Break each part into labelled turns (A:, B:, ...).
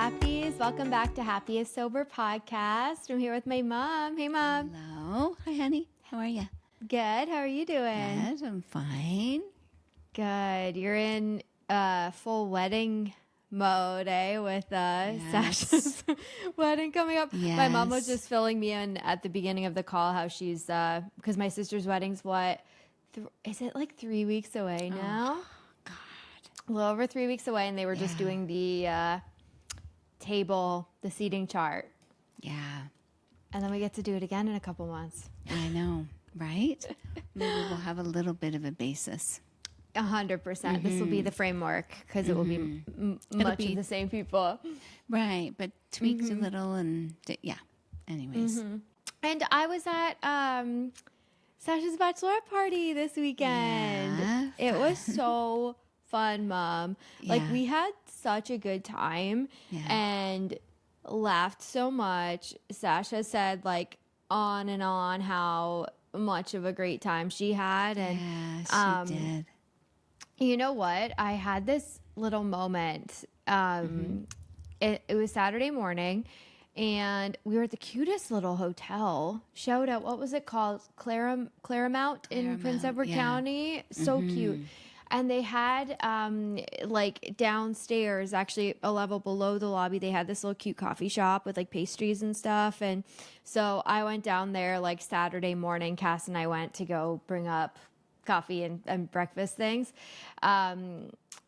A: Happies. Welcome back to Happiest Sober Podcast. I'm here with my mom. Hey, Mom.
B: Hello. Hi, honey. How are you?
A: Good. How are you doing?
B: Good. I'm fine.
A: Good. You're in full wedding mode, eh? With Sasha's wedding coming up.
B: Yes.
A: My mom was just filling me in at the beginning of the call how she's, because my sister's wedding's is it like 3 weeks away now?
B: Oh, God.
A: A little over 3 weeks away, and they were just doing the the seating chart.
B: Yeah.
A: And then we get to do it again in a couple months.
B: I know, right? Maybe we'll have a little bit of a basis.
A: 100%. This will be the framework because it will be much of the same people.
B: Right, but tweaked a little and, anyways.
A: And I was at Sasha's bachelorette party this weekend.
B: Yeah,
A: it was so fun, Mom. Like,
B: Yeah.
A: we had such a good time and laughed so much. Sasha said, like, on and on how much of a great time she had. And
B: Yeah, she did.
A: you know what? I had this little moment. It was Saturday morning, and we were at the cutest little hotel. Shout out, what was it called? Claremont in Prince Edward County. So cute. And they had, like, downstairs, actually a level below the lobby, they had this little cute coffee shop with, like, pastries and stuff. And so I went down there, like, Saturday morning. Cass and I went to go bring up coffee and breakfast things.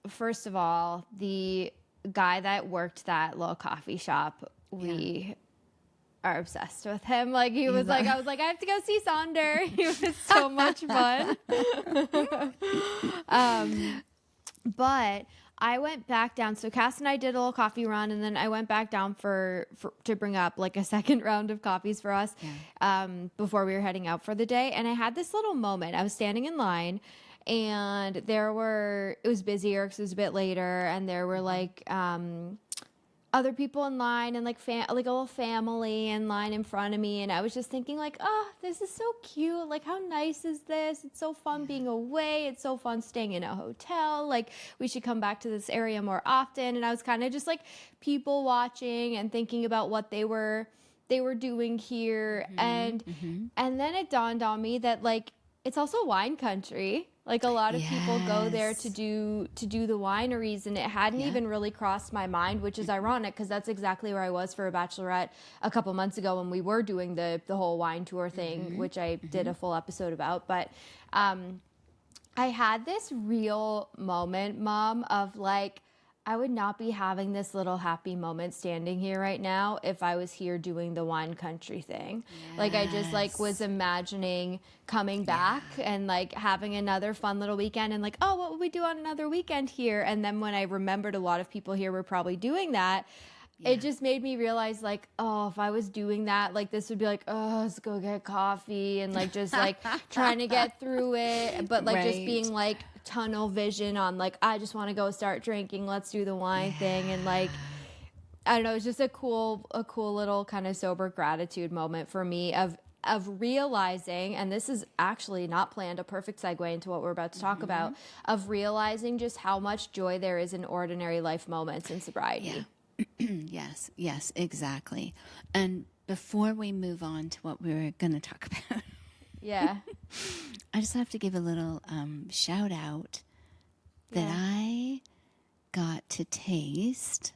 A: First of all, the guy that worked that little coffee shop, we are obsessed with him. Like, he was like, I was like, I have to go see Sonder. He was so much fun. But I went back down. So Cass and I did a little coffee run, and then I went back down to bring up like a second round of coffees for us before we were heading out for the day. And I had this little moment. I was standing in line, and it was busier because it was a bit later, and there were like other people in line, and like a little family in line in front of me. And I was just thinking, like, oh, this is so cute. Like, how nice is this? It's so fun being away. It's so fun staying in a hotel. Like, we should come back to this area more often. And I was kind of just like people watching and thinking about what they were doing here. And then it dawned on me that, like, it's also wine country. Like, a lot of people go there to do the wineries, and it hadn't even really crossed my mind, which is ironic because that's exactly where I was for a bachelorette a couple months ago when we were doing the whole wine tour thing, which I did a full episode about. But I had this real moment, Mom, of like, I would not be having this little happy moment standing here right now if I was here doing the wine country thing. Like, I just like was imagining coming back and like having another fun little weekend and like, oh, what would we do on another weekend here? And then when I remembered a lot of people here were probably doing that, it just made me realize, like, oh, if I was doing that, like, this would be like, oh, let's go get coffee and like just like trying to get through it. But like just being like tunnel vision on like, I just want to go start drinking. Let's do the wine thing. And like, I don't know, it's just a cool little kind of sober gratitude moment for me of realizing, and this is actually not planned, a perfect segue into what we're about to talk about, of realizing just how much joy there is in ordinary life moments in sobriety.
B: Yes, exactly. And before we move on to what we were going to talk about, I just have to give a little shout out that I got to taste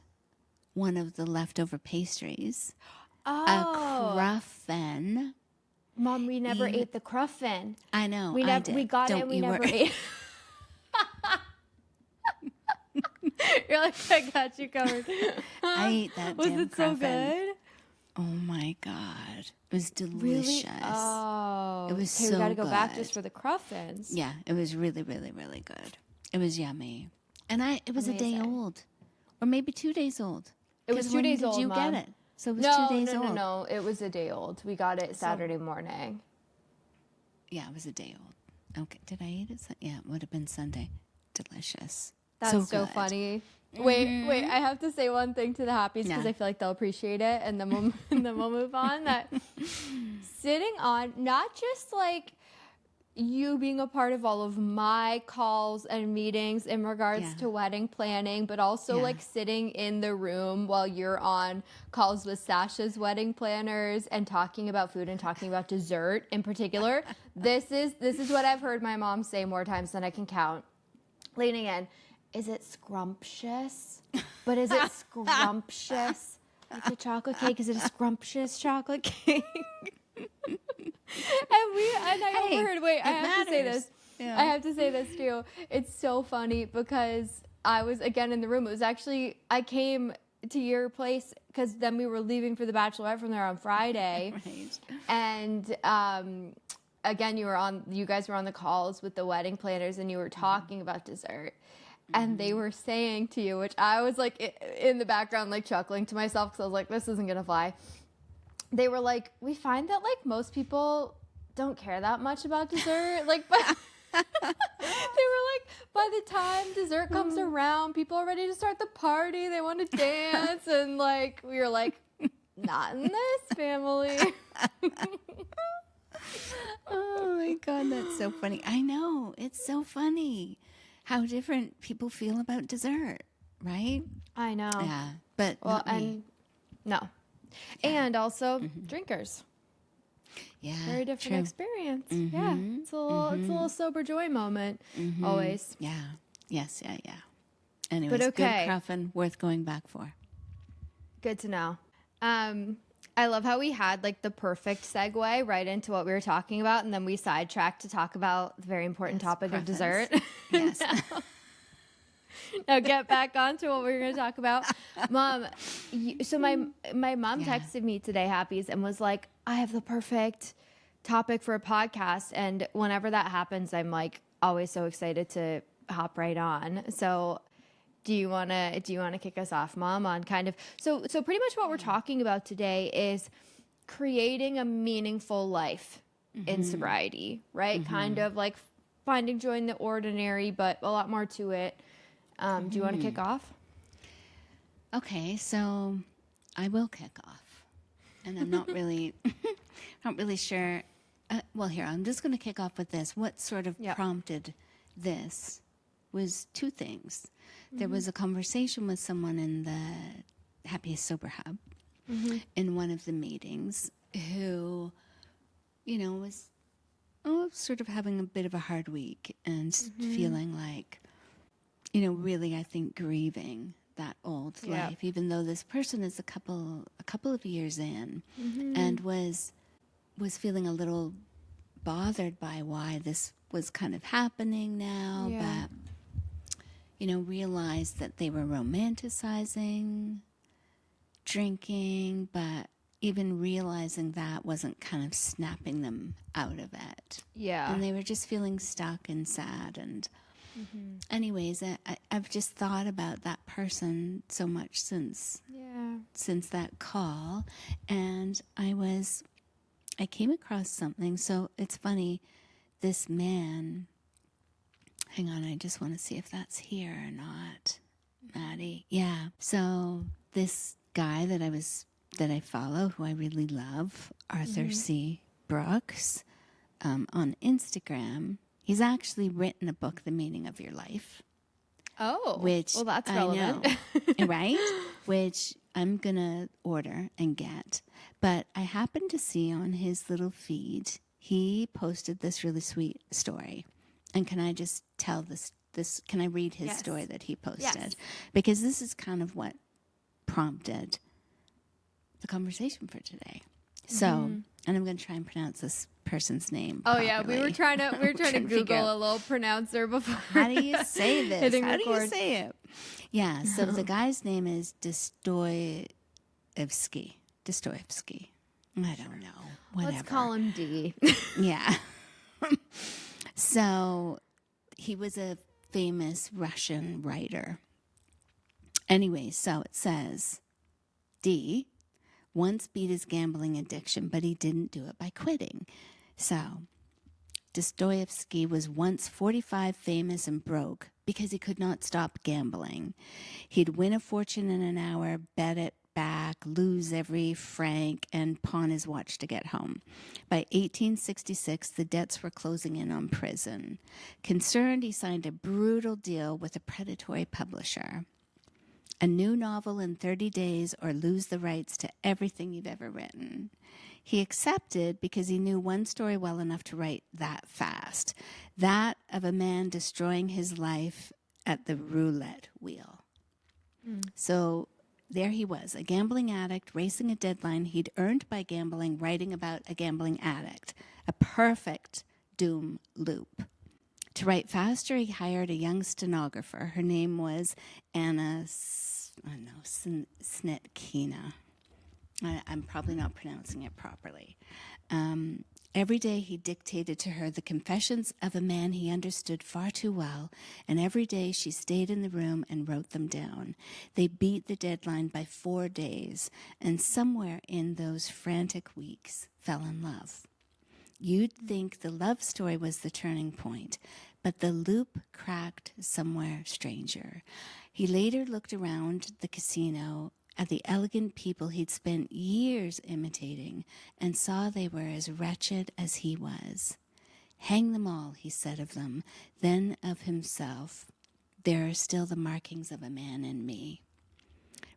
B: one of the leftover pastries, a cruffin.
A: Mom, we never ate the cruffin.
B: I know.
A: We got it and we never ate. You're like, I got you covered.
B: I ate that
A: Was
B: damn
A: it so
B: cruffin.
A: good?
B: Oh my God. It was delicious.
A: Really? Oh.
B: It was
A: okay,
B: so
A: we got to go back
B: good.
A: just for the cruffins.
B: Yeah, it was really, really, really good. It was yummy. And it was a day
A: Amazing.
B: old. Or maybe 2 days old.
A: It was 2 days old,
B: Did you
A: Mom.
B: get it? So it was 2 days old.
A: No. It was a day old. We got it Saturday morning.
B: Yeah, it was a day old. Okay. Did I eat it? Yeah, it would have been Sunday. Delicious.
A: That's so
B: good.
A: funny. Wait, I have to say one thing to the happies because I feel like they'll appreciate it, and then we'll move on. That sitting on, not just like you being a part of all of my calls and meetings in regards to wedding planning, but also like sitting in the room while you're on calls with Sasha's wedding planners and talking about food and talking about dessert in particular. This is what I've heard my mom say more times than I can count. Leaning in, is it scrumptious? But is it scrumptious? Like a chocolate cake? Is it a scrumptious chocolate cake? I overheard. Wait, I have to say this. Yeah. I have to say this too. It's so funny because I was again in the room. It was actually I came to your place because then we were leaving for the bachelorette from there on Friday, right. And again you guys were on the calls with the wedding planners and you were talking about dessert. And they were saying to you, which I was like in the background, like chuckling to myself because I was like, this isn't going to fly. They were like, we find that like most people don't care that much about dessert. Like, but they were like, by the time dessert comes around, people are ready to start the party. They want to dance. And like, we were like, not in this family.
B: Oh my God, that's so funny. I know. It's so funny how different people feel about dessert, right?
A: I know.
B: Yeah. But
A: well, and no. Yeah. And also drinkers.
B: Yeah.
A: Very different experience. Yeah. It's a little sober joy moment always.
B: Yeah. Yes, yeah. Anyways, but okay. Good cruffin', worth going back for.
A: Good to know. I love how we had like the perfect segue right into what we were talking about, and then we sidetracked to talk about the very important topic of dessert.
B: Yes.
A: Now get back on to what we were going to talk about. Mom, so my mom texted me today, Happies, and was like, I have the perfect topic for a podcast. And whenever that happens, I'm like always so excited to hop right on. So do you want to kick us off, Mom, on kind of, so pretty much what we're talking about today is creating a meaningful life in sobriety, right? Kind of like finding joy in the ordinary, but a lot more to it. Do you want to kick off?
B: Okay, so I will kick off, and I'm not really, sure. Well, here, I'm just going to kick off with this. What sort of prompted this was two things. There was a conversation with someone in the Happiest Sober Hub in one of the meetings who, was sort of having a bit of a hard week and feeling like, really, I think, grieving that old life, even though this person is a couple of years in and was feeling a little bothered by why this was kind of happening now, but, realized that they were romanticizing drinking, but even realizing that wasn't kind of snapping them out of it. Yeah. And they were just feeling stuck and sad and... Anyways, I've just thought about that person so much since that call, and I came across something. So it's funny, this man. Hang on, I just want to see if that's here or not, Maddie. Yeah. So this guy that I follow, who I really love, Arthur C. Brooks, on Instagram. He's actually written a book, The Meaning of Your Life.
A: Oh,
B: which
A: well, that's relevant.
B: I know, right? Which I'm going to order and get. But I happened to see on his little feed, he posted this really sweet story. And can I just tell this can I read his story that he posted? Yes. Because this is kind of what prompted the conversation for today. So, and I'm going to try and pronounce this person's name properly.
A: Yeah, we were trying to Google a little pronouncer before.
B: How do you say this? How do you say it? Yeah, so the guy's name is Dostoevsky. I don't know. Whatever.
A: Let's call him D.
B: Yeah. So he was a famous Russian writer. Anyway, so it says, D once beat his gambling addiction, but he didn't do it by quitting. So, Dostoevsky was once 45, famous and broke because he could not stop gambling. He'd win a fortune in an hour, bet back, lose every franc, and pawn his watch to get home. By 1866, the debts were closing in on prison. Concerned, he signed a brutal deal with a predatory publisher. A new novel in 30 days or lose the rights to everything you've ever written. He accepted because he knew one story well enough to write that fast. That of a man destroying his life at the roulette wheel. So there he was, a gambling addict racing a deadline he'd earned by gambling, writing about a gambling addict. A perfect doom loop. To write faster, he hired a young stenographer. Her name was Anna Snetkina. I'm probably not pronouncing it properly. Every day he dictated to her the confessions of a man he understood far too well, and every day she stayed in the room and wrote them down. They beat the deadline by 4 days, and somewhere in those frantic weeks fell in love. You'd think the love story was the turning point, but the loop cracked somewhere stranger. He later looked around the casino at the elegant people he'd spent years imitating and saw they were as wretched as he was. Hang them all, he said of them, then of himself. There are still the markings of a man in me.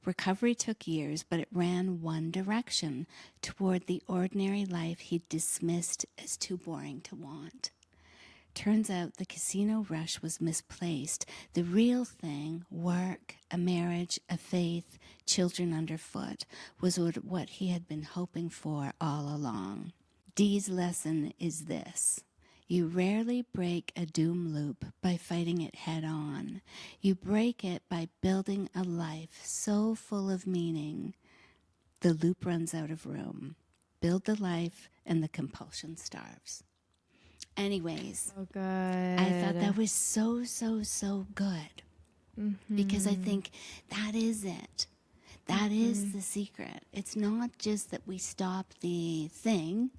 B: Recovery took years, but it ran one direction, toward the ordinary life he'd dismissed as too boring to want. Turns out the casino rush was misplaced. The real thing, work, a marriage, a faith, children underfoot, was what he had been hoping for all along. Dee's lesson is this. You rarely break a doom loop by fighting it head on. You break it by building a life so full of meaning, the loop runs out of room. Build the life and the compulsion starves. Anyways,
A: So good.
B: I thought that was so, so, so good. Because I think that is it. That is the secret. It's not just that we stop the thing,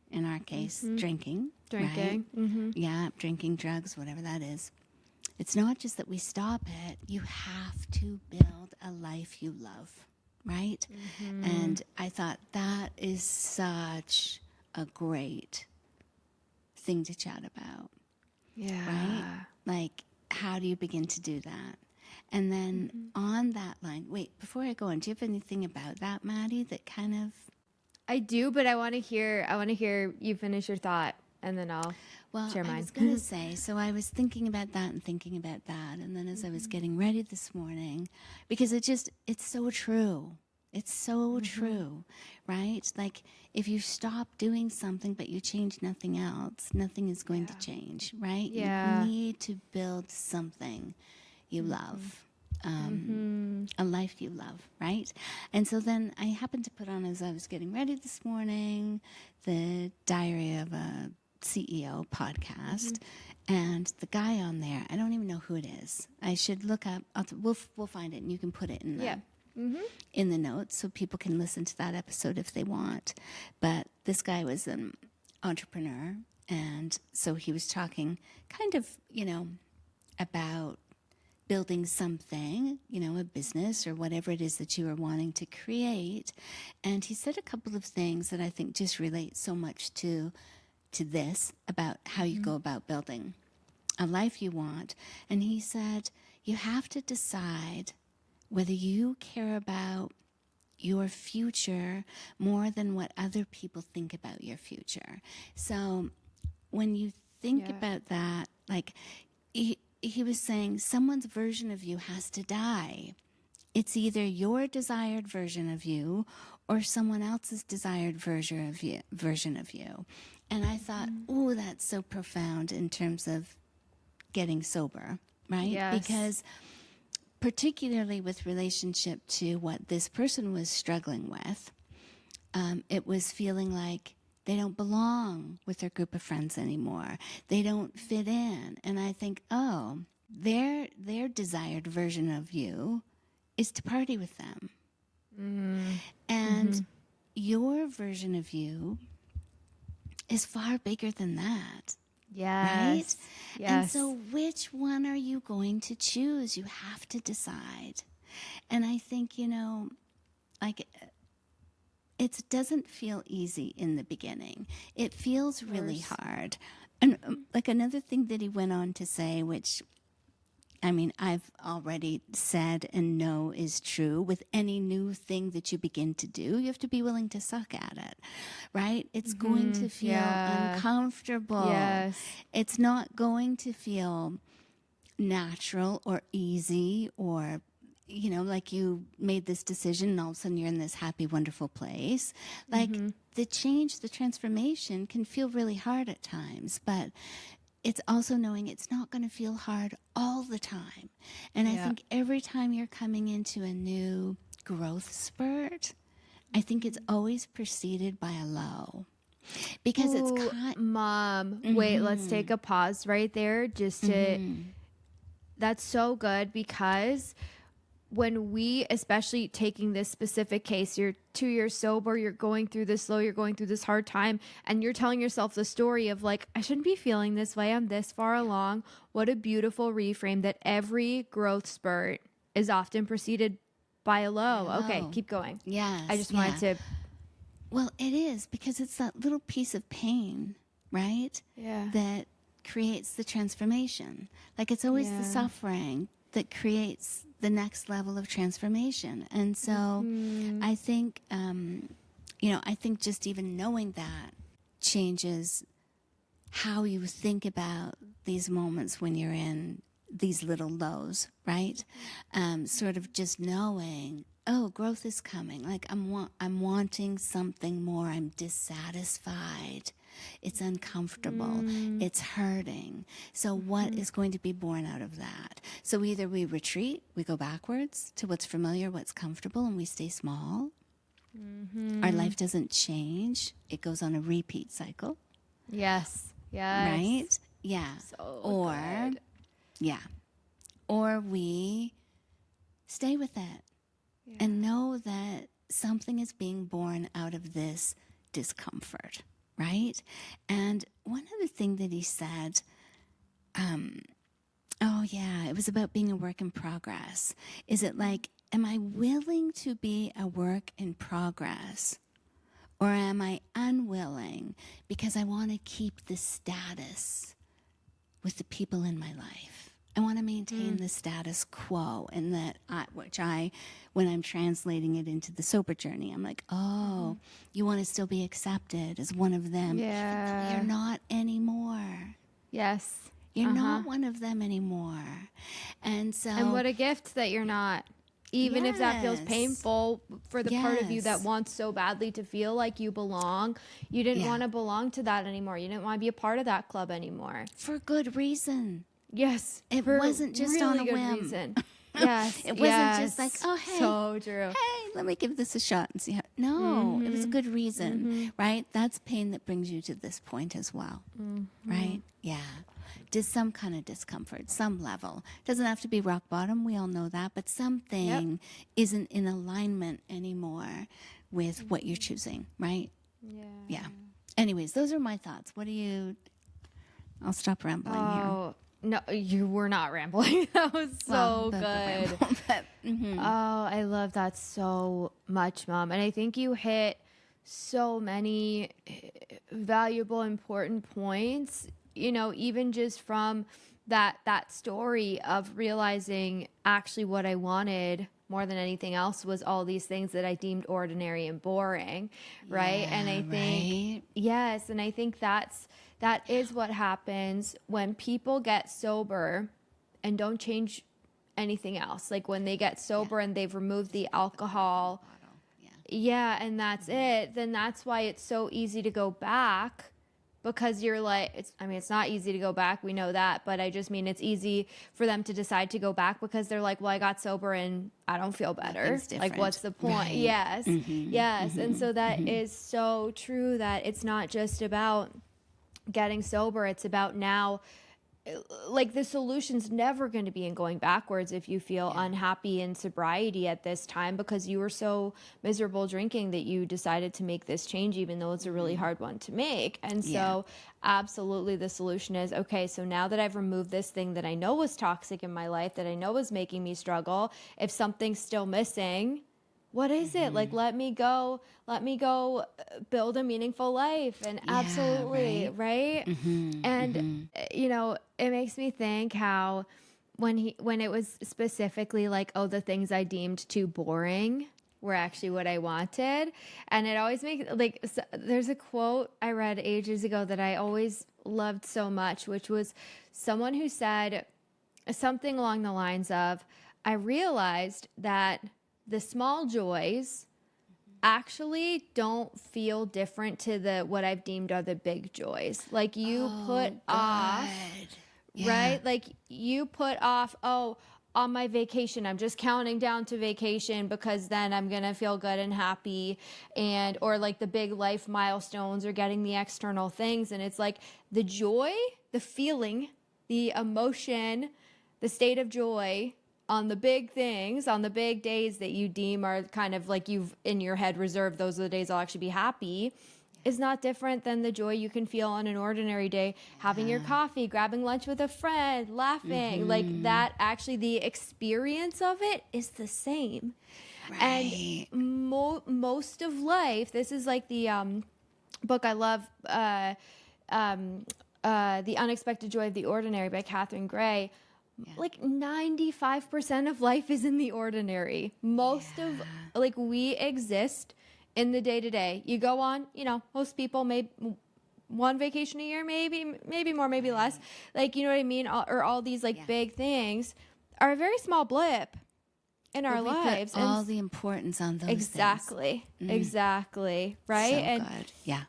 B: in our case, drinking.
A: Drinking.
B: Right? Yeah, drinking, drugs, whatever that is. It's not just that we stop it. You have to build a life you love, right? And I thought that is such a great thing to chat about.
A: Yeah.
B: Right? Like, how do you begin to do that? And then on that line, wait, before I go on, do you have anything about that, Maddie, that kind of...
A: I do, but I want to hear you finish your thought, and then I'll share mine.
B: I was going to say, so I was thinking about that and thinking about that, and then as I was getting ready this morning, because it's so true. It's so true, right? Like, if you stop doing something but you change nothing else, nothing is going to change, right?
A: Yeah.
B: You need to build something you love, a life you love, right? And so then I happened to put on, as I was getting ready this morning, the Diary of a CEO podcast, and the guy on there, I don't even know who it is. I should look up. We'll find it, and you can put it in the in the notes so people can listen to that episode if they want. But this guy was an entrepreneur, and so he was talking kind of, about building something, a business or whatever it is that you are wanting to create. And he said a couple of things that I think just relate so much to this about how you go about building a life you want. And he said, you have to decide whether you care about your future more than what other people think about your future. So when you think about that, like he was saying, someone's version of you has to die. It's either your desired version of you or someone else's desired version of you. And I thought, oh, that's so profound in terms of getting sober, right?
A: Yes.
B: Because particularly with relationship to what this person was struggling with, it was feeling like they don't belong with their group of friends anymore. They don't fit in. And I think, oh, their desired version of you is to party with them. And your version of you is far bigger than that.
A: Yes.
B: Right?
A: Yes.
B: And so which one are you going to choose? You have to decide. And I think, like it doesn't feel easy in the beginning. It feels really hard. And like another thing that he went on to say, which I mean, I've already said and know is true. With any new thing that you begin to do, you have to be willing to suck at it, right? It's going to feel uncomfortable.
A: Yes.
B: It's not going to feel natural or easy or, you know, like you made this decision and all of a sudden you're in this happy, wonderful place. Like the change, the transformation can feel really hard at times, but it's also knowing it's not going to feel hard all the time. And I think every time you're coming into a new growth spurt, I think it's always preceded by a low. Because it's
A: Mom, wait, let's take a pause right there just to that's so good, because when we, especially taking this specific case, you're 2 years sober, you're going through this low, you're going through this hard time, and you're telling yourself the story of like, I shouldn't be feeling this way. I'm this far along. What a beautiful reframe that every growth spurt is often preceded by a low. Okay, keep going.
B: Yes.
A: I just wanted to.
B: Well, it is, because it's that little piece of pain, right?
A: Yeah.
B: That creates the transformation. Like it's always the suffering that creates the next level of transformation. And so I think, you know, I think just even knowing that changes how you think about these moments when you're in these little lows, right? Sort of just knowing, oh, growth is coming. Like I'm wanting something more. I'm dissatisfied. It's uncomfortable. It's hurting. So what is going to be born out of that? So either we retreat, we go backwards to what's familiar, what's comfortable, and we stay small. Our life doesn't change. It goes on a repeat cycle.
A: Yes.
B: Right? Yeah.
A: So
B: or,
A: good.
B: yeah. Or we stay with it and know that something is being born out of this discomfort. Right? And one other thing that he said, it was about being a work in progress. Is it like, am I willing to be a work in progress? Or am I unwilling because I want to keep the status with the people in my life? I want to maintain the status quo, and that when I'm translating it into the sober journey, I'm like, oh, you want to still be accepted as one of them.
A: Yeah.
B: Even though you're not anymore.
A: Yes.
B: You're not one of them anymore. And so.
A: And what a gift that you're not. Even if that feels painful for the part of you that wants so badly to feel like you belong, you didn't want to belong to that anymore. You didn't want to be a part of that club anymore.
B: For good reason.
A: Yes.
B: It wasn't just
A: really
B: on a
A: good
B: whim.
A: Reason. Yes.
B: It wasn't just like, oh, hey.
A: So true.
B: Hey, let me give this a shot and see how. No, it was a good reason, right? That's pain that brings you to this point as well, right? Yeah. Just some kind of discomfort, some level. Doesn't have to be rock bottom. We all know that. But something isn't in alignment anymore with what you're choosing, right? Yeah. Anyways, those are my thoughts. What do you... I'll stop rambling here.
A: No, you were not rambling. That was so good. Oh, I love that so much, Mom. And I think you hit so many valuable, important points, you know, even just from that story of realizing actually what I wanted more than anything else was all these things that I deemed ordinary and boring, right? And I think, yes, and I think that is what happens when people get sober and don't change anything else. Like when they get sober and they've removed the alcohol, and that's it, then that's why it's so easy to go back, because you're like, it's not easy to go back. We know that, but I just mean it's easy for them to decide to go back because they're like, well, I got sober and I don't feel better. Like, what's the point? Right. Yes. Yes. And so that is so true, that it's not just about getting sober. It's about now, like, the solution's never going to be in going backwards if you feel unhappy in sobriety at this time because you were so miserable drinking that you decided to make this change, even though it's a really hard one to make. And so absolutely the solution is, okay, so now that I've removed this thing that I know was toxic in my life, that I know was making me struggle, if something's still missing, What is it? Like, let me go build a meaningful life. And absolutely, right? And, it makes me think how when it was specifically like, oh, the things I deemed too boring were actually what I wanted. And it always makes, like, there's a quote I read ages ago that I always loved so much, which was someone who said something along the lines of, I realized that the small joys actually don't feel different to what I've deemed are the big joys. Like you put off, right? Like you put off, on my vacation, I'm just counting down to vacation because then I'm going to feel good and happy, or like the big life milestones or getting the external things. And it's like the joy, the feeling, the emotion, the state of joy on the big things, on the big days that you deem are kind of like you've in your head reserved, those are the days I'll actually be happy, is not different than the joy you can feel on an ordinary day, having your coffee, grabbing lunch with a friend, laughing. Like that, actually the experience of it is the same. Right. And most of life, this is like the book I love, The Unexpected Joy of the Ordinary by Catherine Gray. Like 95% of life is in the ordinary. Most of, like, we exist in the day to day. You go on, most people maybe one vacation a year, maybe more, maybe less. Like, you know what I mean? Or all these like big things are a very small blip in our lives.
B: Put all the importance on those
A: exactly,
B: things.
A: Exactly. Right.
B: So
A: and
B: good. Yeah.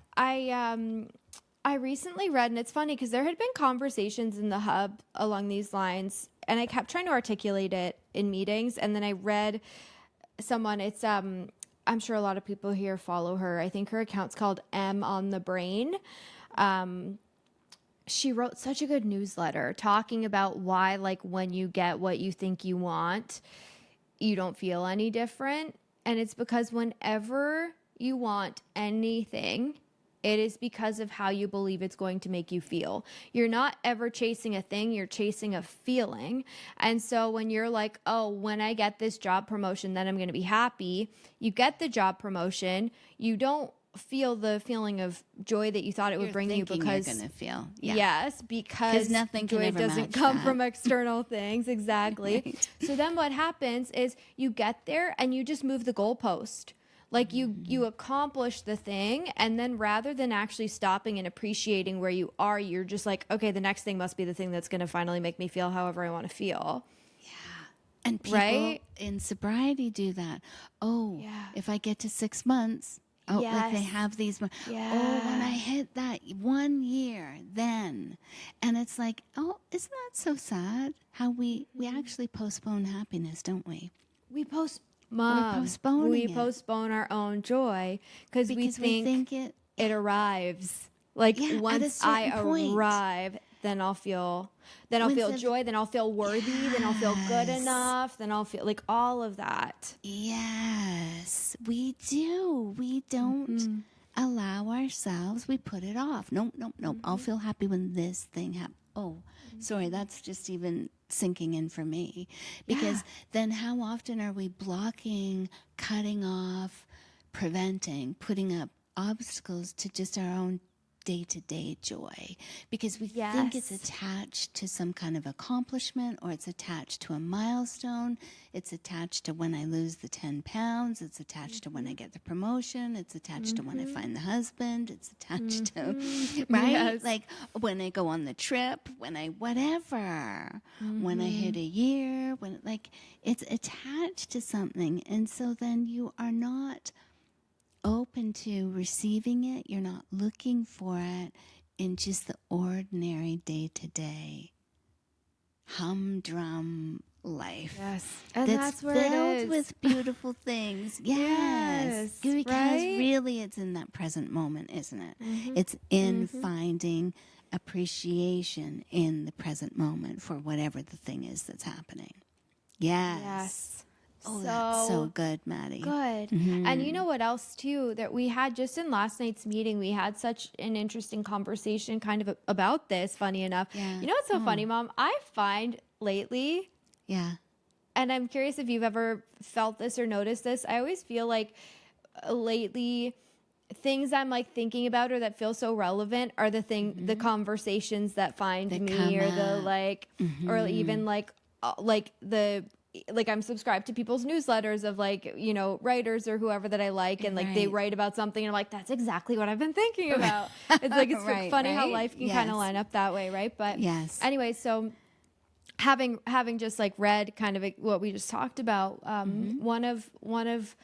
A: I recently read, and it's funny because there had been conversations in the hub along these lines, and I kept trying to articulate it in meetings. And then I read someone, it's, I'm sure a lot of people here follow her. I think her account's called M on the Brain. She wrote such a good newsletter talking about why, like, when you get what you think you want, you don't feel any different. And it's because whenever you want anything, it is because of how you believe it's going to make you feel. You're not ever chasing a thing, you're chasing a feeling. And so when you're like, oh, when I get this job promotion, then I'm going to be happy. You get the job promotion, you don't feel the feeling of joy that you thought it would bring you because
B: you're going to feel.
A: Yes, because
B: nothing
A: joy doesn't come from external things. Exactly. Right. So then what happens is you get there and you just move the goalpost. Like you accomplish the thing, and then rather than actually stopping and appreciating where you are, you're just like, okay, the next thing must be the thing that's going to finally make me feel however I want to feel.
B: Yeah. And people in sobriety do that. Oh, if I get to 6 months, like they have these, when I hit that 1 year, then. And it's like, isn't that so sad? How we actually postpone happiness, don't we?
A: We postpone our own joy because we think it arrives. Like once I arrive, then I'll feel joy, then I'll feel worthy, then I'll feel good enough, then I'll feel like all of that.
B: Yes, we do. We don't allow ourselves. We put it off. Nope. I'll feel happy when this thing happens. Oh, sorry, that's just even sinking in for me. Because then how often are we blocking, cutting off, preventing, putting up obstacles to just our own day-to-day joy? Because we think it's attached to some kind of accomplishment, or it's attached to a milestone. It's attached to when I lose the 10 pounds. It's attached to when I get the promotion. It's attached to when I find the husband. It's attached to, right? Yes. Like when I go on the trip, when I whatever, when I hit a year, when like it's attached to something. And so then you are not open to receiving it. You're not looking for it in just the ordinary day-to-day humdrum life.
A: Yes, and that's where it is.
B: Filled with beautiful things. Yes, because really it's in that present moment, isn't it? It's in finding appreciation in the present moment for whatever the thing is that's happening. Yes. Oh, that's so good, Maddie.
A: Good. And you know what else, too, that we had just in last night's meeting, we had such an interesting conversation kind of about this, funny enough. Yeah. You know what's so funny, Mom? I find lately, and I'm curious if you've ever felt this or noticed this. I always feel like lately things I'm like thinking about or that feel so relevant are the conversations that find me, or the like, or even like I'm subscribed to people's newsletters of like, you know, writers or whoever that I like, and like they write about something and I'm like, that's exactly what I've been thinking about. It's like, it's funny how life can kind of line up that way, right? But anyway, so having just like read kind of what we just talked about, one of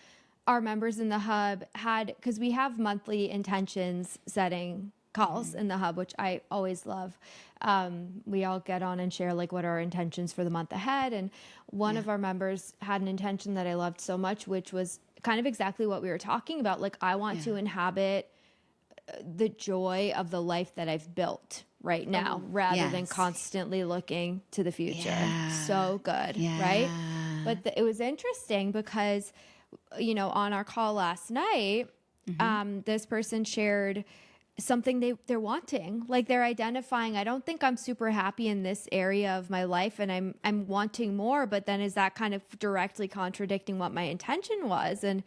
A: our members in the hub had, because we have monthly intentions setting calls in the hub, which I always love. We all get on and share like what are our intentions for the month ahead. And one of our members had an intention that I loved so much, which was kind of exactly what we were talking about. Like, I want to inhabit the joy of the life that I've built right now, rather than constantly looking to the future. So good. Right. But it was interesting because, you know, on our call last night, this person shared something they're wanting, like they're identifying, I don't think I'm super happy in this area of my life, and I'm wanting more, but then is that kind of directly contradicting what my intention was? And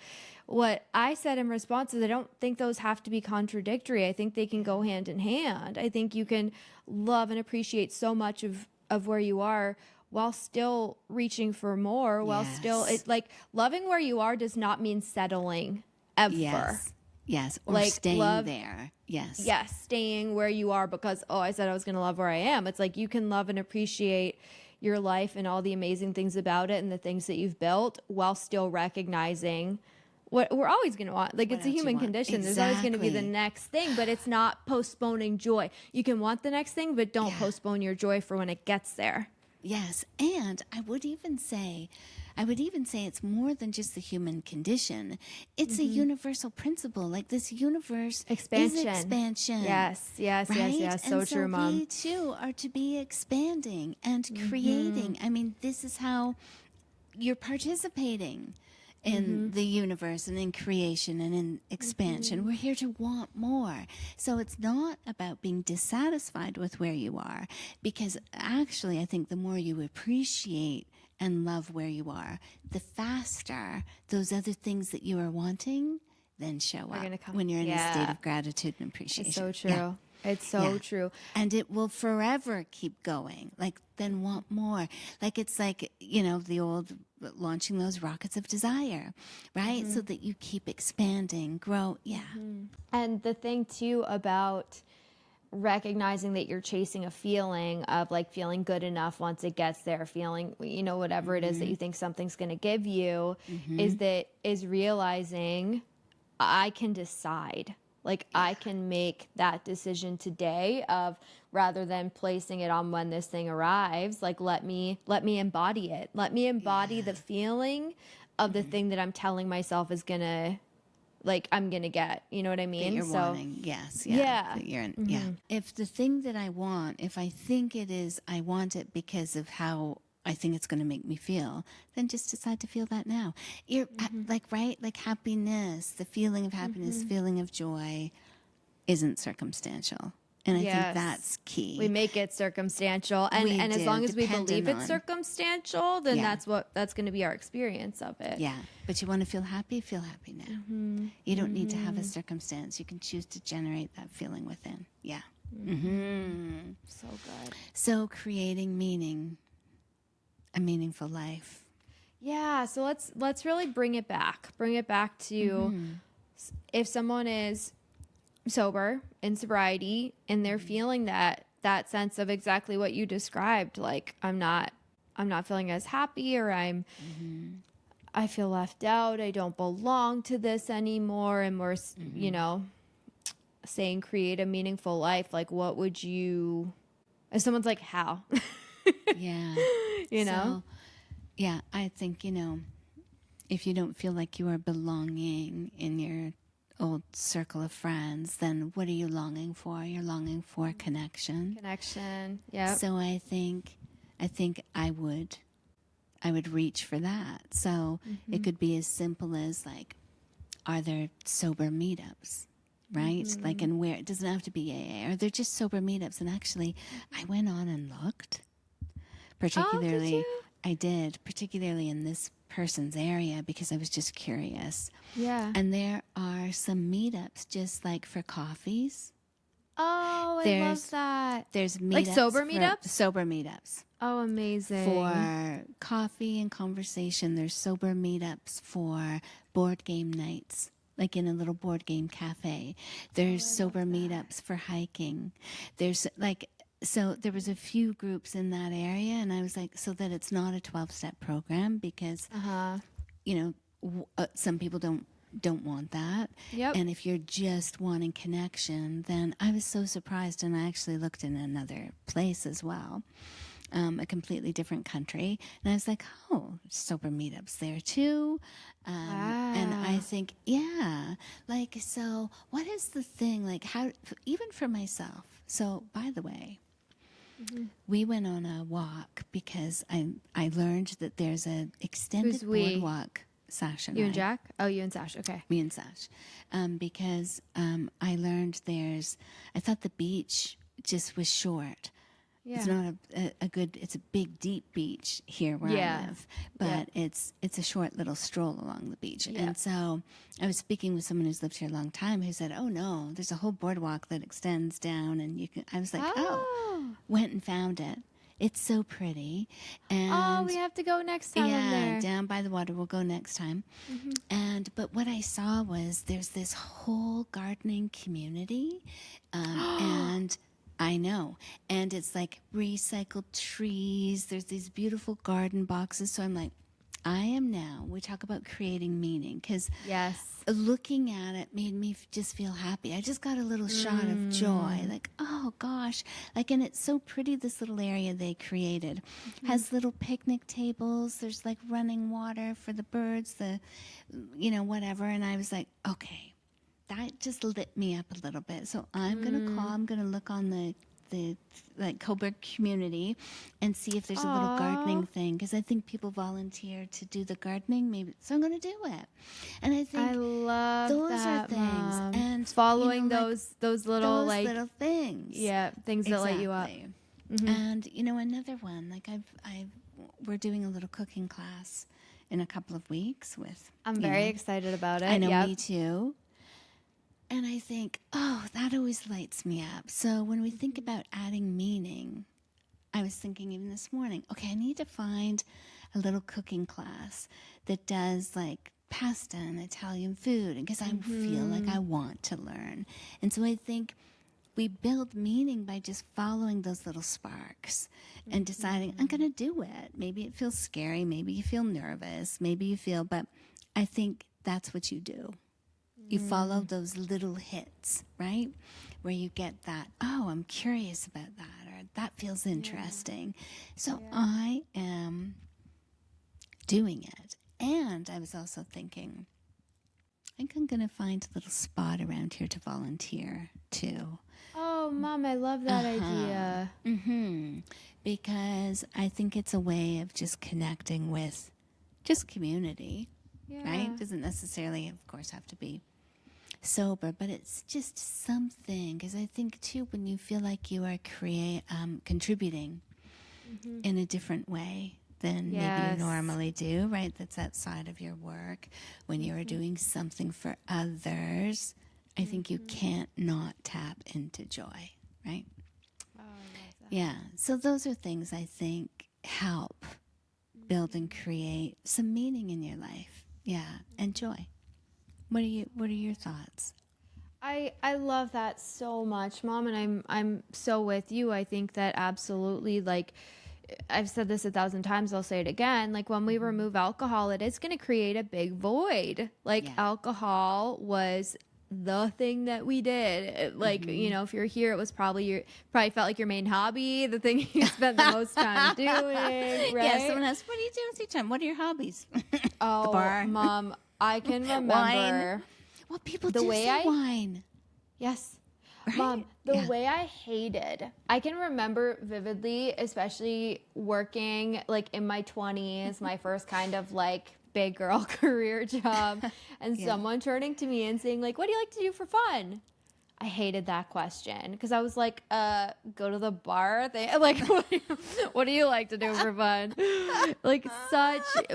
A: what I said in response is, I don't think those have to be contradictory. I think they can go hand in hand. I think you can love and appreciate so much of where you are while still reaching for more, while still, it like loving where you are does not mean settling ever.
B: Yes, or like staying there. Yes,
A: staying where you are because, I said I was going to love where I am. It's like you can love and appreciate your life and all the amazing things about it and the things that you've built, while still recognizing what we're always going to want. Like, it's a human condition. There's always going to be the next thing, but it's not postponing joy. You can want the next thing, but don't postpone your joy for when it gets there.
B: Yes, and I would even say it's more than just the human condition. It's a universal principle. Like, this universe is expansion.
A: Yes.
B: Right?
A: So true, Mom.
B: We too are to be expanding and creating. I mean, this is how you're participating in the universe and in creation and in expansion. We're here to want more. So it's not about being dissatisfied with where you are, because actually I think the more you appreciate and love where you are, the faster those other things that you are wanting then show up when you're in a state of gratitude and appreciation.
A: It's so true. It's so true.
B: And it will forever keep going. Like, then want more. Like, it's like, you know, the old launching those rockets of desire, right? So that you keep expanding, grow.
A: And the thing too about recognizing that you're chasing a feeling of like feeling good enough once it gets there, feeling, you know, whatever it is that you think something's going to give you, is realizing I can decide. Like, I can make that decision today of, rather than placing it on when this thing arrives, like, let me embody it. Let me embody the feeling of the thing that I'm telling myself is going to, like, I'm going to get, you know what I mean?
B: That you're wanting. Yes. That you're in, If the thing that I want, if I think it is, I want it because of how I think it's going to make me feel, then just decide to feel that now. You're like, right? Like, happiness, the feeling of happiness, feeling of joy isn't circumstantial. And I think that's key.
A: We make it circumstantial. And as long as we believe it's circumstantial, then that's going to be our experience of it.
B: Yeah. But you want to feel happy now. You don't need to have a circumstance. You can choose to generate that feeling within. Yeah.
A: So good.
B: So creating meaning. A meaningful life.
A: Yeah, so let's really bring it back to if someone is sober, in sobriety, and they're feeling that sense of exactly what you described, like, I'm not feeling as happy, or I feel left out, I don't belong to this anymore, and we're you know, saying create a meaningful life. Like, what would you, if someone's like, how? You know?
B: So, I think, you know, if you don't feel like you are belonging in your old circle of friends, then what are you longing for? You're longing for connection.
A: Yeah.
B: So I think I would reach for that. So it could be as simple as, like, are there sober meetups? Right? Like, and where, it doesn't have to be AA. Or they're just sober meetups. And actually, I went on and looked. Particularly, I did, particularly in this person's area, because I was just curious.
A: Yeah.
B: And there are some meetups just like for coffees.
A: Oh, I love that.
B: There's meetups.
A: Like sober meetups?
B: Sober meetups.
A: Oh, amazing.
B: For coffee and conversation. There's sober meetups for board game nights, like in a little board game cafe. There's sober meetups for hiking. There's like, so there was a few groups in that area, and I was like, so that it's not a 12-step program, because, you know, some people don't want that.
A: Yep.
B: And if you're just wanting connection, then I was so surprised, and I actually looked in another place as well, a completely different country, and I was like, oh, sober meetups there too.
A: Wow.
B: And I think, yeah, like, so what is the thing, like, how, even for myself, so by the way, we went on a walk because I learned that there's an extended boardwalk. Sash and
A: you
B: I.
A: and Jack? Oh, you and Sash. Okay.
B: Me and Sash. Because I learned I thought the beach just was short.
A: Yeah.
B: It's not it's a big, deep beach here where I live, but it's a short little stroll along the beach. Yeah. And so I was speaking with someone who's lived here a long time who said, oh no, there's a whole boardwalk that extends down, and I was like, went and found it. It's so pretty. And
A: we have to go next time.
B: Yeah, down by the water. We'll go next time. But what I saw was there's this whole gardening community, and I know, and it's like recycled trees. There's these beautiful garden boxes. So I'm like, we talk about creating meaning, because looking at it made me just feel happy. I just got a little shot of joy, like, oh gosh, like, and it's so pretty, this little area they created. Has little picnic tables, there's like running water for the birds, whatever. And I was like, okay, that just lit me up a little bit. So I'm gonna look on the Coburg community and see if there's a little gardening thing, because I think people volunteer to do the gardening, maybe, so I'm going to do it. And I think
A: I love
B: those
A: that,
B: are things,
A: Mom.
B: and
A: following those little
B: little things,
A: things that light you up.
B: And another one, like we're doing a little cooking class in a couple of weeks with.
A: I'm very excited about it.
B: I know, me too. And I think, oh, that always lights me up. So when we think about adding meaning, I was thinking even this morning, okay, I need to find a little cooking class that does like pasta and Italian food, because I feel like I want to learn. And so I think we build meaning by just following those little sparks and deciding, I'm going to do it. Maybe it feels scary. Maybe you feel nervous. Maybe you feel, but I think that's what you do. You follow those little hits, right? Where you get that, oh, I'm curious about that, or that feels interesting. So I am doing it. And I was also thinking, I think I'm going to find a little spot around here to volunteer too.
A: Oh, Mom, I love that idea.
B: Because I think it's a way of just connecting with just community, right? Doesn't necessarily, of course, have to be sober, but it's just something, because I think too, when you feel like you are contributing in a different way than maybe you normally do, right? That's outside of your work. When you are doing something for others, I think you can't not tap into joy, right?
A: Oh, I love that.
B: Yeah. So those are things I think help build and create some meaning in your life. Yeah. And joy. What are your thoughts?
A: I love that so much, Mom, and I'm so with you. I think that absolutely, like, I've said this 1,000 times, I'll say it again, like, when we remove alcohol, it is going to create a big void. Like, alcohol was the thing that we did. Like, if you're here, it was probably felt like your main hobby, the thing you spent the most time doing, right?
B: Yeah, someone asks, what do you do with your time? What are your hobbies?
A: Oh,
B: the bar.
A: Mom, I can remember.
B: Wine. Well, people do say wine.
A: Yes.
B: Right?
A: Mom, the way I hated, I can remember vividly, especially working like in my 20s, my first kind of like big girl career job, and someone turning to me and saying like, what do you like to do for fun? I hated that question because I was like, go to the bar. Like, what do you like to do for fun? Like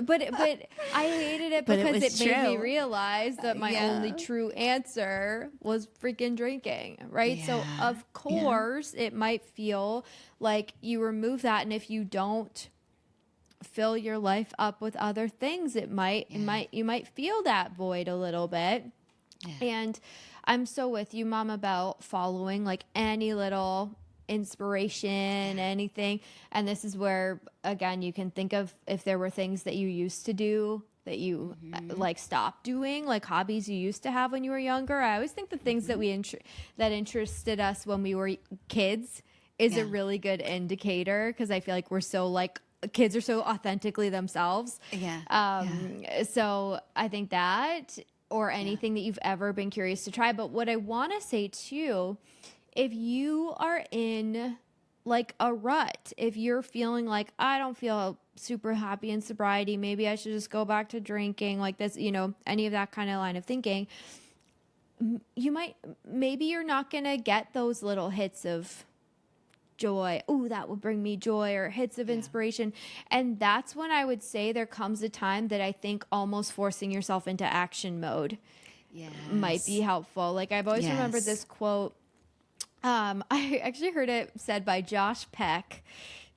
A: but I hated it
B: But
A: because it made me
B: true.
A: realize that my
B: Yeah.
A: only true answer was freaking drinking, right? So
B: Yeah.
A: of course it might feel like you remove that, and if you don't fill your life up with other things, you might feel that void a little bit.
B: Yeah.
A: And I'm so with you, Mom, about following like any little inspiration, anything. And this is where, again, you can think of if there were things that you used to do that you like stopped doing, like hobbies you used to have when you were younger. I always think the things that that interested us when we were kids is a really good indicator, because I feel like we're so like kids are so authentically themselves. So I think that, or anything that you've ever been curious to try. But what I want to say too, if you are in like a rut, if you're feeling like, I don't feel super happy in sobriety, maybe I should just go back to drinking, like this, any of that kind of line of thinking, maybe you're not going to get those little hits of joy. Oh, that will bring me joy, or hits of inspiration. And that's when I would say there comes a time that I think almost forcing yourself into action mode might be helpful. Like I've always remembered this quote. I actually heard it said by Josh Peck.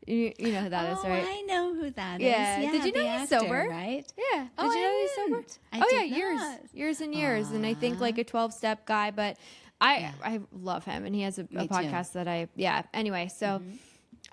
A: You know who that is, right?
B: I know who that is.
A: Yeah. Did you know he's sober?
B: Right?
A: Yeah. Did you know he's sober? Years and years. And I think like a 12-step guy, but I love him, and he has a podcast that anyway, so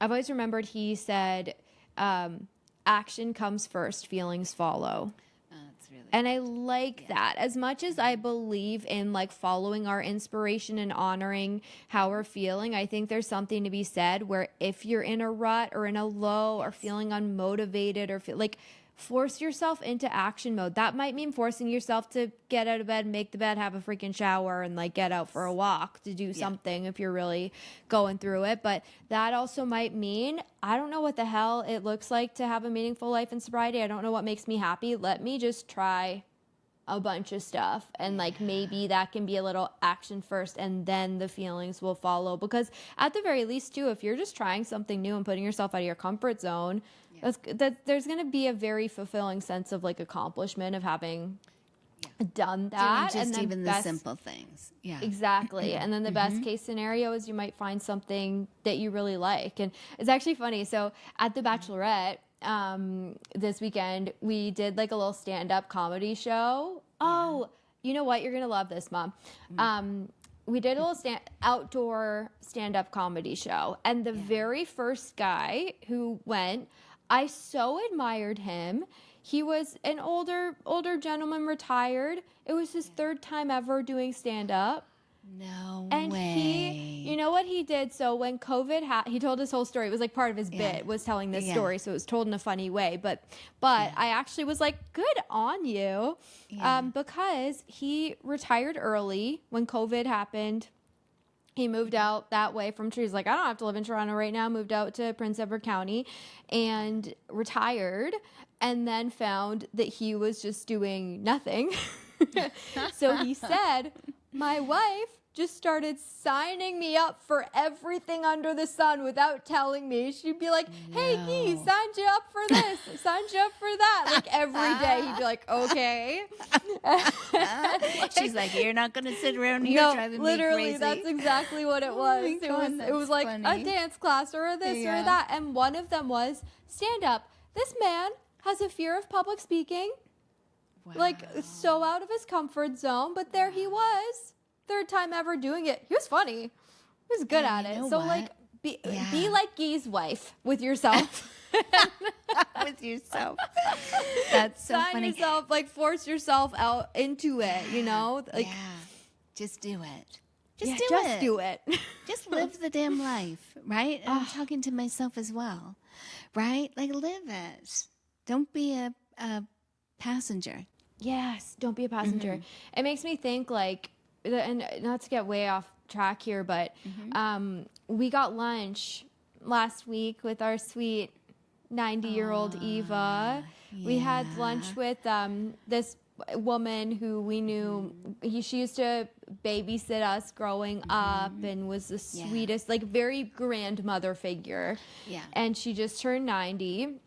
A: I've always remembered he said, action comes first, feelings follow.
B: That's really
A: And I like that. As much as I believe in like following our inspiration and honoring how we're feeling, I think there's something to be said where if you're in a rut or in a low or feeling unmotivated or feel like, force yourself into action mode. That might mean forcing yourself to get out of bed, make the bed, have a freaking shower, and like get out for a walk to do something if you're really going through it. But that also might mean, I don't know what the hell it looks like to have a meaningful life in sobriety. I don't know what makes me happy. Let me just try a bunch of stuff, and like maybe that can be a little action first, and then the feelings will follow. Because at the very least too, if you're just trying something new and putting yourself out of your comfort zone, there's going to be a very fulfilling sense of like accomplishment of having done that.
B: Doing just
A: and then
B: even the simple things. Yeah,
A: exactly. And then the best case scenario is you might find something that you really like. And it's actually funny. So at the Bachelorette, this weekend, we did like a little stand-up comedy show. Oh, you know what? You're going to love this, Mom. We did a little outdoor stand-up comedy show. And the very first guy who went, I so admired him. He was an older gentleman, retired. It was his third time ever doing stand-up.
B: No
A: And
B: way.
A: you know what he did? So when COVID he told his whole story. It was like part of his bit was telling this story. So it was told in a funny way. But I actually was like, good on you. Because he retired early when COVID happened. He moved out that way from He's like, I don't have to live in Toronto right now. Moved out to Prince Edward County and retired, and then found that he was just doing nothing. So he said, my wife just started signing me up for everything under the sun without telling me. She'd be like, hey, Guy, signed you up for this, signed you up for that. Like every day he'd be like, okay.
B: She's like, you're not going to sit around here driving me crazy.
A: That's exactly what it was. It was like funny. A dance class or this or that. And one of them was stand up. This man has a fear of public speaking, like so out of his comfort zone. But there he was. Third time ever doing it. He was funny. He was good at it. So like be like Guy's wife with yourself.
B: With yourself. That's so funny.
A: Yourself, like force yourself out into it, Like
B: just do it.
A: Just do it.
B: Just live the damn life, right? And I'm talking to myself as well. Right? Like live it. Don't be a passenger.
A: Yes, don't be a passenger. It makes me think like, and not to get way off track here, but we got lunch last week with our sweet 90-year-old Eva. We had lunch with this woman who we knew. She used to babysit us growing up and was the sweetest, like very grandmother figure.
B: Yeah.
A: And she just turned 90.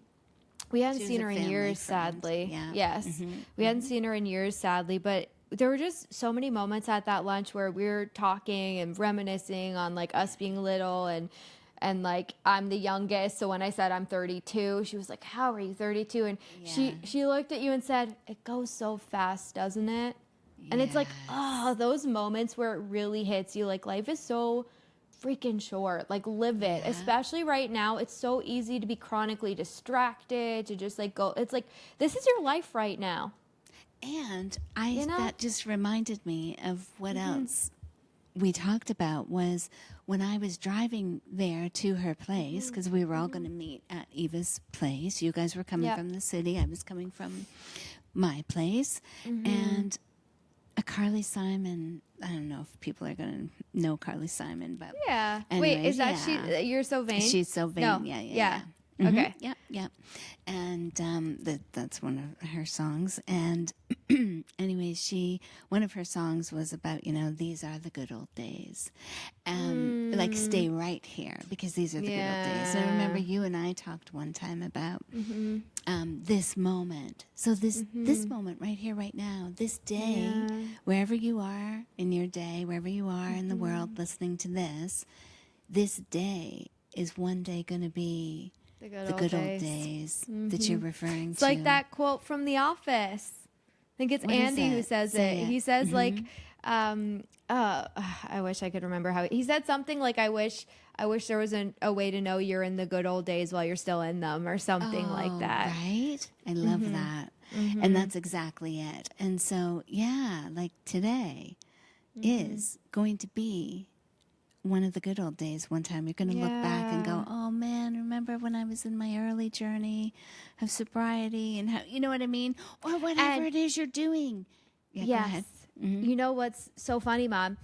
A: We hadn't
B: She was
A: seen
B: a
A: her in
B: family
A: years,
B: friend.
A: sadly.
B: Yeah.
A: Yes. We hadn't seen her in years, sadly. But there were just so many moments at that lunch where we were talking and reminiscing on like us being little, and like I'm the youngest. So when I said I'm 32, she was like, "How are you 32?" And she looked at you and said, "It goes so fast, doesn't it?" And it's like, oh, those moments where it really hits you. Like life is so freaking short. Like live it. Especially right now, it's so easy to be chronically distracted, to just like go. It's like this is your life right now.
B: And that just reminded me of what else we talked about was when I was driving there to her place, because we were all going to meet at Eva's place. You guys were coming from the city. I was coming from my place. And a Carly Simon, I don't know if people are going to know Carly Simon, but
A: Yeah.
B: anyways,
A: Wait, is that she? You're So Vain?
B: She's So Vain.
A: No.
B: Yeah.
A: Okay.
B: Yep. And that's one of her songs. And anyways, one of her songs was about, these are the good old days. Like stay right here because these are the good old days. And I remember you and I talked one time about this moment. So this moment right here, right now, this day, wherever you are in your day, wherever you are in the world listening to this day is one day going to be the good old days that you're referring to.
A: It's like that quote from The Office. I think it's Andy who says it. He says like, I wish I could remember how he said something like, I wish there was a way to know you're in the good old days while you're still in them, or something like that.
B: Right? I love that. And that's exactly it. And so, like today is going to be one of the good old days. One time you're going to look back and go, oh man, remember when I was in my early journey of sobriety and how, you know what I mean? Or whatever it is you're doing.
A: Yes. You know what's so funny, Mom?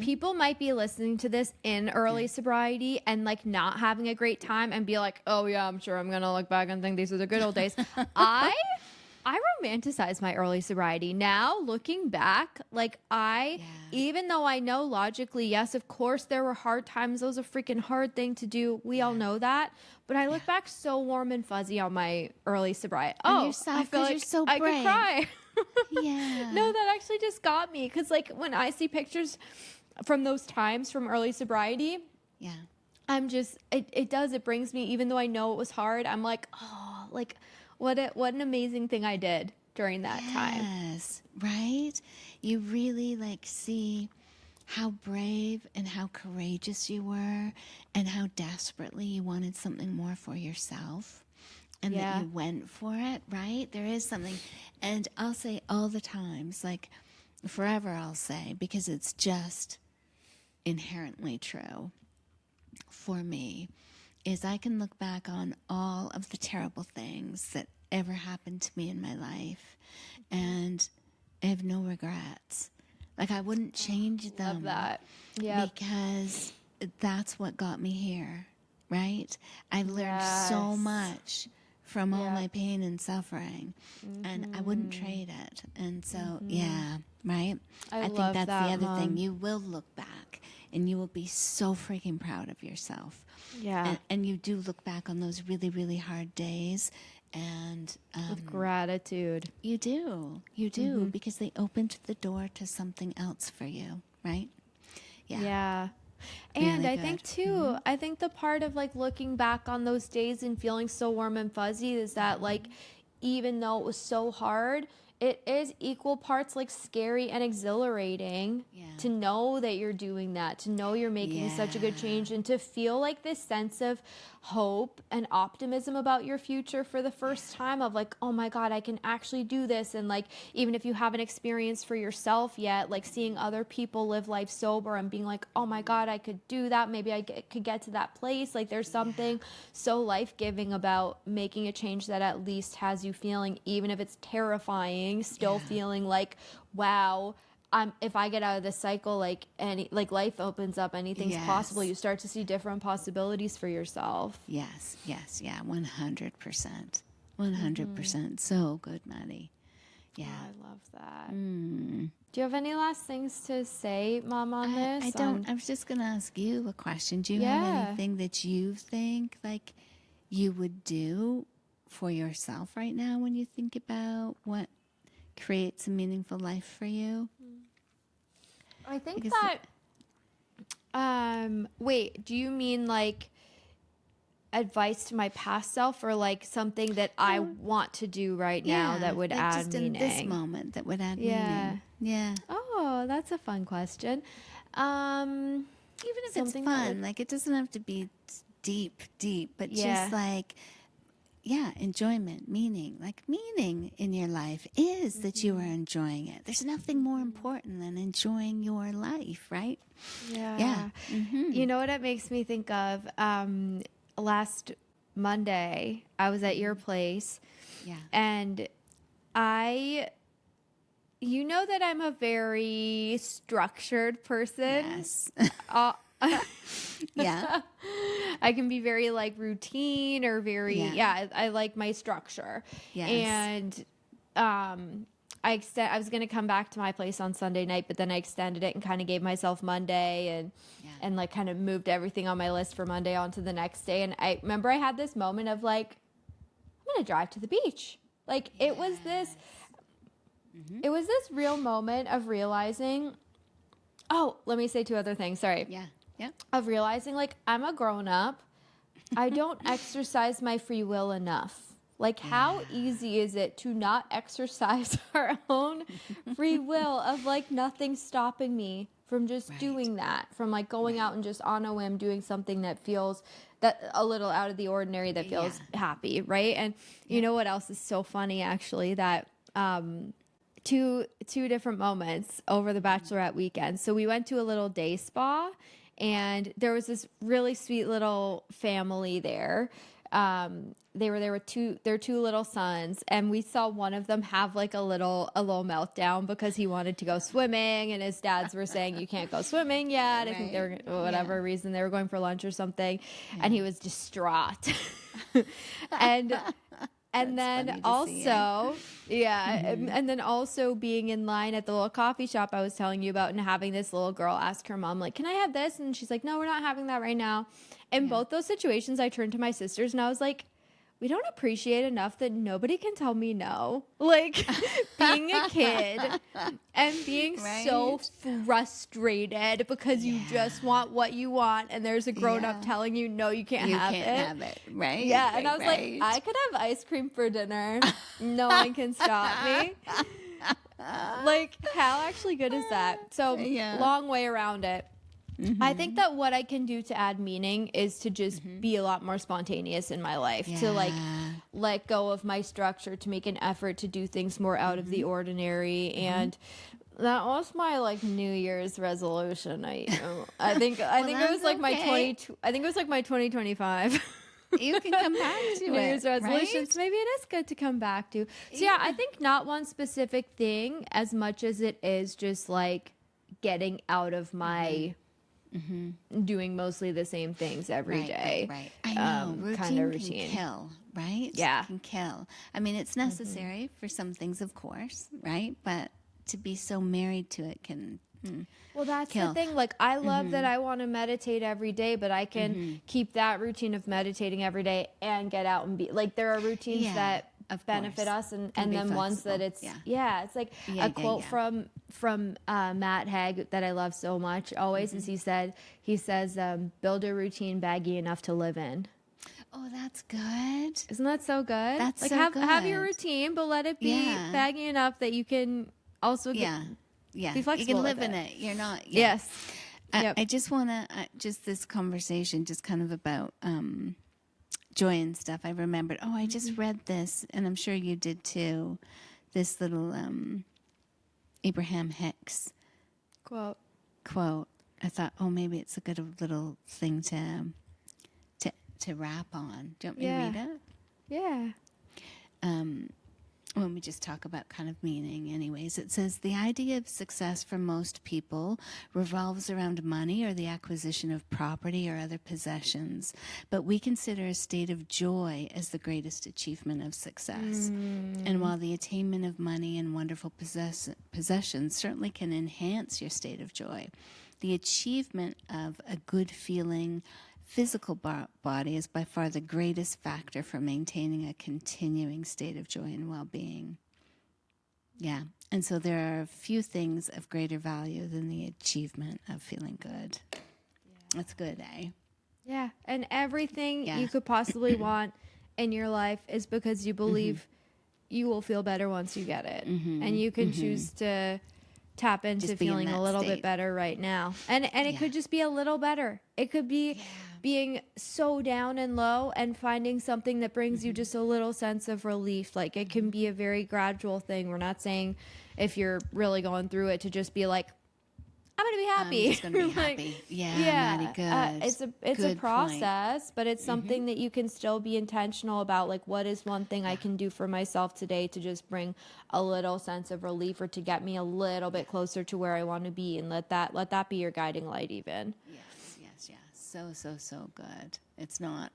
A: People might be listening to this in early sobriety and like not having a great time and be like, oh yeah, I'm sure I'm going to look back and think these are the good old days. I romanticize my early sobriety. Now, looking back, like even though I know logically, yes, of course, there were hard times. That was a freaking hard thing to do. We all know that. But I look back so warm and fuzzy on my early sobriety.
B: I feel like you're so brave.
A: I could cry.
B: Yeah.
A: No, that actually just got me. Because like when I see pictures from those times from early sobriety, I'm just, it brings me, even though I know it was hard, I'm like, oh, like, what an amazing thing I did during that time.
B: Yes, right? You really like see how brave and how courageous you were and how desperately you wanted something more for yourself and that you went for it, right? There is something. And I'll say all the times, like forever I'll say, because it's just inherently true for me, is I can look back on all of the terrible things that ever happened to me in my life, and I have no regrets. Like I wouldn't change them.
A: Love that. Yeah.
B: Because that's what got me here, right? I learned so much from all my pain and suffering, and I wouldn't trade it. And so, right? I think that's the other thing. You will look back and you will be so freaking proud of yourself.
A: Yeah.
B: And you do look back on those really, really hard days and
A: with gratitude.
B: You do, because they opened the door to something else for you, right?
A: Yeah. And really I think too, I think the part of like looking back on those days and feeling so warm and fuzzy is that like, even though it was so hard, it is equal parts like scary and exhilarating to know that you're doing that, to know you're making such a good change, and to feel like this sense of hope and optimism about your future for the first time of like, oh my God, I can actually do this. And like, even if you haven't experienced for yourself yet, like seeing other people live life sober and being like, oh my God, I could do that. Maybe I could get to that place. Like there's something so life-giving about making a change that at least has you feeling, even if it's terrifying, still feeling like, wow, if I get out of this cycle, like life opens up, anything's possible. You start to see different possibilities for yourself.
B: Yes, 100%. 100%. So good, Maddie. Yeah.
A: Oh, I love that. Do you have any last things to say, Mom, on this?
B: I don't. I was just going to ask you a question. Do you have anything that you think like you would do for yourself right now when you think about what creates a meaningful life for you?
A: I think wait, do you mean like advice to my past self, or like something that I want to do right now that would
B: like
A: add
B: just
A: meaning?
B: in this moment that would add meaning. Yeah.
A: Oh, that's a fun question.
B: Even if it's fun, like it doesn't have to be deep, but just like, enjoyment, meaning. Like meaning in your life is that you are enjoying it. There's nothing more important than enjoying your life, right?
A: Yeah. You know what it makes me think of? Last Monday, I was at your place.
B: Yeah.
A: And you know that I'm a very structured person.
B: Yes.
A: Yeah. I can be very like routine or very, I like my structure.
B: Yes.
A: And I was going to come back to my place on Sunday night, but then I extended it and kind of gave myself Monday and like kind of moved everything on my list for Monday onto the next day. And I remember I had this moment of like, I'm going to drive to the beach. Like it was this real moment of realizing, let me say two other things. Sorry.
B: Yeah.
A: Of realizing like I'm a grown up. I don't exercise my free will enough. Like how easy is it to not exercise our own free will of like nothing stopping me from just doing that, from like going out and just on a whim doing something that feels that a little out of the ordinary, that feels happy, right? And you know what else is so funny actually, that two different moments over the bachelorette weekend. So we went to a little day spa, and there was this really sweet little family there. They were there with their two little sons, and we saw one of them have like a little meltdown because he wanted to go swimming, and his dads were saying you can't go swimming yet. I think they were whatever reason they were going for lunch or something, and he was distraught. And then also, and then also being in line at the little coffee shop I was telling you about, and having this little girl ask her mom, like, can I have this? And she's like, no, we're not having that right now. In both those situations, I turned to my sisters and I was like, we don't appreciate enough that nobody can tell me no. Like being a kid and being so frustrated because you just want what you want, and there's a grown up telling you no, you can't have it.
B: Right?
A: Yeah, and I was like, I could have ice cream for dinner. No one can stop me. Like, how actually good is that? So long way around it. I think that what I can do to add meaning is to just be a lot more spontaneous in my life, to like let go of my structure, to make an effort to do things more out of the ordinary. And that was my like New Year's resolution. I think it was like my 2025.
B: You can come back to
A: New Year's resolutions.
B: Right?
A: Maybe it is good to come back to. So I think not one specific thing as much as it is just like getting out of my doing mostly the same things every day.
B: Right. I know. Routine can kill, right?
A: Yeah.
B: It can kill. I mean, it's necessary for some things, of course, right? But to be so married to it can
A: well, that's
B: kill.
A: the thing. Like, I love that I want to meditate every day, but I can keep that routine of meditating every day and get out and be like, there are routines that benefit us, and then ones that it's it's like a quote from Matt Haig that I love so much always is he says build a routine baggy enough to live in.
B: Oh, that's good.
A: Isn't that so good?
B: That's
A: like
B: so good.
A: Have your routine, but let it be baggy enough that you can also be flexible.
B: You can live in it. You're not.
A: Yes.
B: I just want to just this conversation just kind of about joy and stuff. I remembered, I just read this, and I'm sure you did too, this little Abraham Hicks quote. I thought, maybe it's a good little thing to wrap on. Do you want me to read it?
A: Yeah.
B: when we just talk about kind of meaning anyways, it says the idea of success for most people revolves around money or the acquisition of property or other possessions, but we consider a state of joy as the greatest achievement of success. And while the attainment of money and wonderful possessions certainly can enhance your state of joy, the achievement of a good feeling physical body is by far the greatest factor for maintaining a continuing state of joy and well-being. Yeah. And so there are few things of greater value than the achievement of feeling good. Yeah. That's good, eh?
A: Yeah. And everything you could possibly want in your life is because you believe you will feel better once you get it. And you can choose to tap into feeling a little bit better right now. And it could just be a little better. It could be being so down and low and finding something that brings you just a little sense of relief. Like, it can be a very gradual thing. We're not saying if you're really going through it to just be like, I'm going to be happy.
B: I'm just going to be happy. Mighty good.
A: It's a process, but it's something that you can still be intentional about. Like, what is one thing I can do for myself today to just bring a little sense of relief or to get me a little bit closer to where I want to be, and let that be your guiding light even.
B: Yes. So good. It's not,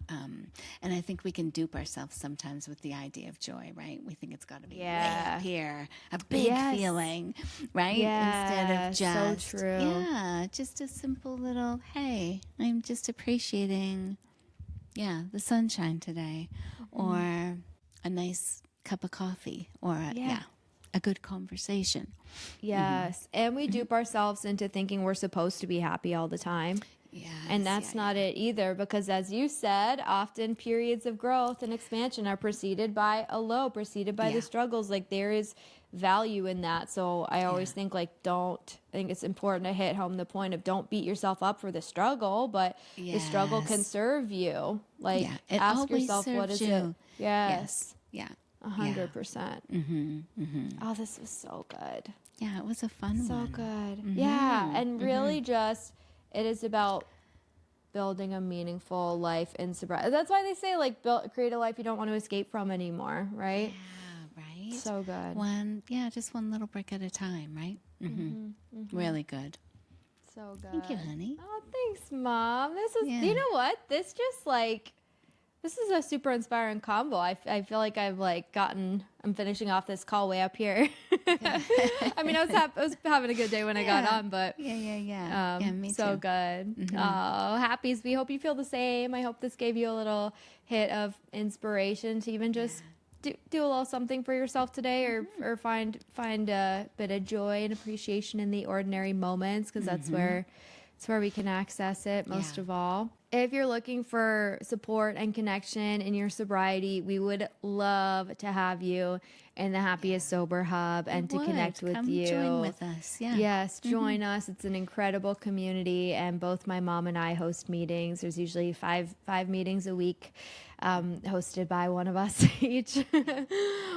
B: and I think we can dupe ourselves sometimes with the idea of joy, right? We think it's got to be way up here, a big feeling, right? Instead of just,
A: so true.
B: Just a simple little, hey, I'm just appreciating, the sunshine today, or a nice cup of coffee, or a good conversation.
A: Yes. And we dupe ourselves into thinking we're supposed to be happy all the time.
B: Yes,
A: and that's not it either, because as you said, often periods of growth and expansion are preceded by a low, preceded by the struggles. Like, there is value in that. So I always think, like, I think it's important to hit home the point of don't beat yourself up for the struggle, but the struggle can serve you. Like, ask yourself, what is it? Yes. 100%. Oh, this was so good.
B: Yeah, it was a fun one.
A: So good. Yeah. And really just, it is about building a meaningful life in sobriety. That's why they say, like, create a life you don't want to escape from anymore, right?
B: Yeah, right.
A: So good.
B: Just one little brick at a time, right? Really good.
A: So good.
B: Thank you, honey.
A: Oh, thanks, Mom. This is, you know what? This is a super inspiring combo. I feel like I'm finishing off this call way up here. I mean, I was having a good day when I got on, but
B: me
A: so
B: too.
A: good. Oh, happies. We hope you feel the same. I hope this gave you a little hit of inspiration to even just do a little something for yourself today, or find a bit of joy and appreciation in the ordinary moments, because that's where we can access it most of all. If you're looking for support and connection in your sobriety, we would love to have you in the Happiest Sober Hub and to connect with you.
B: Come join with us. Yeah.
A: Yes, join us. It's an incredible community, and both my mom and I host meetings. There's usually five meetings a week, hosted by one of us each,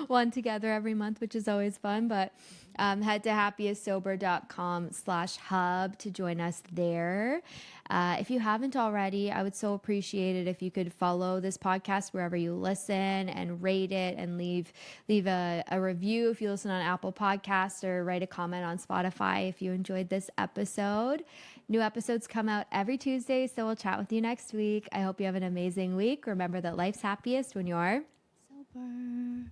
A: one together every month, which is always fun. But head to happiestsober.com/hub to join us there. If you haven't already, I would so appreciate it if you could follow this podcast wherever you listen, and rate it, and leave a review if you listen on Apple Podcasts, or write a comment on Spotify if you enjoyed this episode. New episodes come out every Tuesday, so we'll chat with you next week. I hope you have an amazing week. Remember that life's happiest when you're
B: Sober.